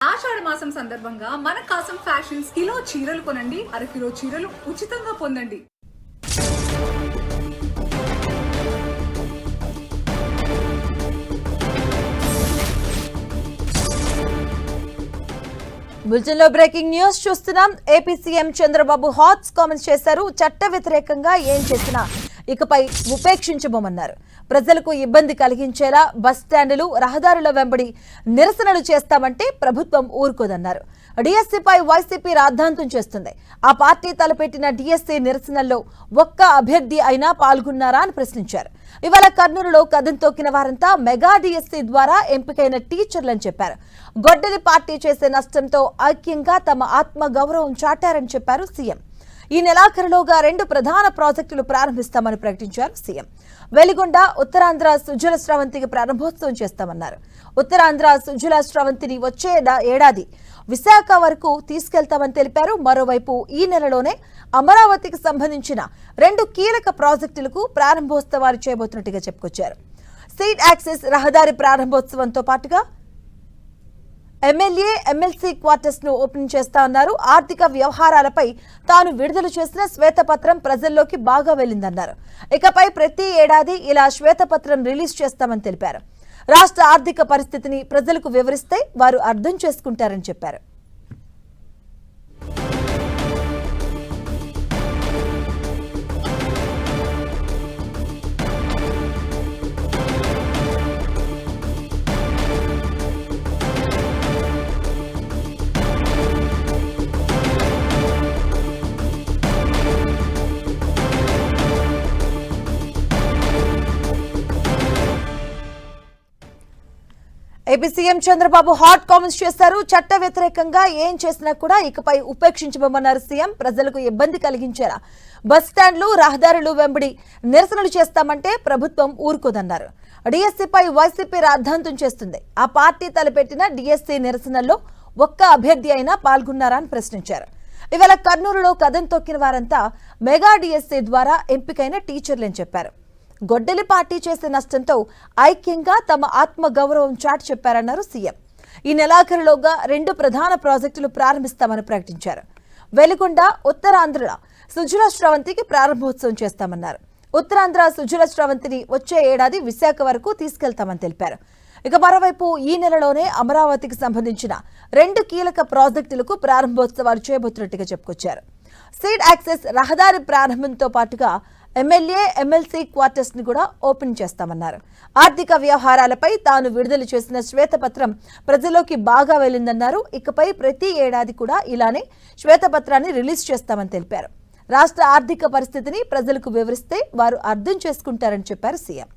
ఆషాఢ మాసం సందర్భంగా మన కాసం ఫ్యాషన్స్ కిలో చీరలు కొనండి, అరకిలో చీరలు ఉచితంగా పొందండి. బులెటిన్ లో బ్రేకింగ్ న్యూస్ చూస్తున్నాం. AP CM Chandrababu hot comments చేశారు. చట్ట వ్యతిరేకంగా ఏం చేసినా ఇకపై ఉపేక్షించబోమన్నారు. ప్రజలకు ఇబ్బంది కలిగించేలా బస్ స్టాండులు, రహదారుల వెంబడి నిరసనలు చేస్తామంటే ప్రభుత్వం ఊరుకోదన్నారు. డిఎస్సీపై వైసీపీ రాద్ధాంతం చేస్తుంది. ఆ పార్టీ తలపెట్టిన డిఎస్సీ నిరసనల్లో ఒక్క అభ్యర్థి అయినా పాల్గొన్నారా అని ప్రశ్నించారు. ఇవాళ కర్నూలులో కదం తొక్కిన వారంతా మెగా డిఎస్సీ ద్వారా ఎంపికైన టీచర్లని చెప్పారు. గొడ్డలి పార్టీ చేసే నష్టంతో ఐక్యంగా తమ ఆత్మ గౌరవం చాటారని చెప్పారు సీఎం. ఈ నెలాఖరులోగా 2 ప్రధాన ప్రాజెక్టులు ప్రారంభిస్తామని ప్రకటించారు సీఎం. వెలిగొండ ఉత్తరాంధ్ర సుజల స్రవంతికి ప్రారంభోత్సవం చేస్తామన్నారు. ఉత్తరాంధ్ర సుజల స్రవంతిని వచ్చే ఏడాది విశాఖ వరకు తీసుకెళ్తామని తెలిపారు. మరోవైపు ఈ నెలలోనే అమరావతికి సంబంధించిన 2 కీలక ప్రాజెక్టులకు ప్రారంభోత్సవాలు చేయబోతున్నట్టుగా చెప్పుకొచ్చారు. సీడ్ యాక్సెస్ రహదారి ప్రారంభోత్సవంతో పాటుగా ఎమ్మెల్యే ఎమ్మెల్సీ క్వార్టర్స్ ను ఓపెన్ చేస్తా ఉన్నారు. ఆర్థిక వ్యవహారాలపై తాను విడుదల చేసిన శ్వేతపత్రం ప్రజల్లోకి బాగా వెళ్లిందన్నారు. ఇకపై ప్రతి ఏడాది ఇలా శ్వేతపత్రం రిలీజ్ చేస్తామని తెలిపారు. రాష్ట్ర ఆర్థిక పరిస్థితిని ప్రజలకు వివరిస్తే వారు అర్థం చేసుకుంటారని చెప్పారు. AP CM Chandrababu hot comments చేశారు. చట్ట వ్యతిరేకంగా ఏం చేసినా కూడా ఇకపై ఉపేక్షించబోమన్నారు సీఎం. ప్రజలకు ఇబ్బంది కలిగించేలా బస్ స్టాండ్లు, రహదారులు వెంబడి నిరసనలు చేస్తామంటే ప్రభుత్వం ఊరుకోదన్నారు. డిఎస్సీపై వైసీపీ రాద్ధాంతం చేస్తుంది. ఆ పార్టీ తలపెట్టిన డిఎస్సీ నిరసనల్లో ఒక్క అభ్యర్థి అయినా పాల్గొన్నారా అని ప్రశ్నించారు. ఇవాళ కర్నూలులో కదం తొక్కిన వారంతా మెగా డిఎస్సీ ద్వారా ఎంపికైన టీచర్లని చెప్పారు. గొడ్డలి పార్టీ చేసే నష్టంతో ఐక్యంగా తమ ఆత్మ గౌరవం చాటి చెప్పారన్నారు సీఎం. ఈ నెలాఖరులోగా 2 ప్రధాన ప్రాజెక్టులు ప్రారంభిస్తామని ప్రకటించారు. వెలిగొండ ఉత్తరాంధ్ర సుజల స్రవంతికి ప్రారంభోత్సవం చేస్తామన్నారు. ఉత్తరాంధ్ర సుజల స్రవంతిని వచ్చే ఏడాది విశాఖ వరకు తీసుకెళ్తామని తెలిపారు. ఇక మరోవైపు ఈ నెలలోనే అమరావతికి సంబంధించిన 2 కీలక ప్రాజెక్టులకు ప్రారంభోత్సవాలు చేయబోతున్నట్టుగా చెప్పుకొచ్చారు. సీడ్ యాక్సెస్ రహదారి ప్రారంభంతో పాటుగా ఎమ్మెల్యే ఎమ్మెల్సీ క్వార్టర్స్ ని కూడా ఓపెన్ చేస్తామన్నారు. ఆర్థిక వ్యవహారాలపై తాను విడుదల చేసిన శ్వేతపత్రం ప్రజల్లోకి బాగా వెళ్లిందన్నారు. ఇకపై ప్రతి ఏడాది కూడా ఇలానే శ్వేతపత్రాన్ని రిలీజ్ చేస్తామని తెలిపారు. రాష్ట్ర ఆర్థిక పరిస్థితిని ప్రజలకు వివరిస్తే వారు అర్థం చేసుకుంటారని చెప్పారు సీఎం.